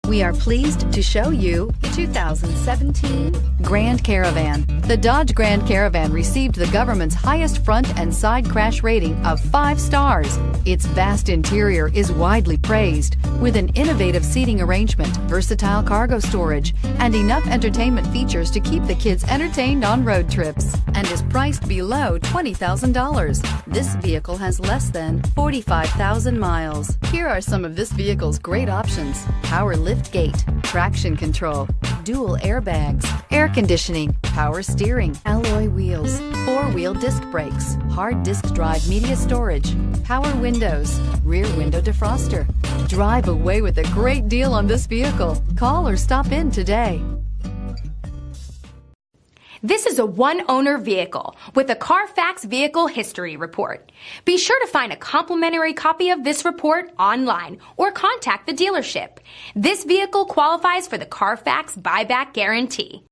We are pleased to show you the 2017 Grand Caravan. The Dodge Grand Caravan received the government's highest front and side crash rating of 5 stars. Its vast interior is widely praised, with an innovative seating arrangement, versatile cargo storage, and enough entertainment features to keep the kids entertained on road trips, and is priced below $20,000. This vehicle has less than 45,000 miles. Here are some of this vehicle's great options: power lift gate, traction control, dual airbags, air conditioning, power steering, alloy wheels, 4-wheel disc brakes, hard disk drive media storage, power windows, rear window defroster. Drive away with a great deal on this vehicle. Call or stop in today. This is a one-owner vehicle with a CARFAX Vehicle History Report. Be sure to find a complimentary copy of this report online or contact the dealership. This vehicle qualifies for the CARFAX Buyback Guarantee.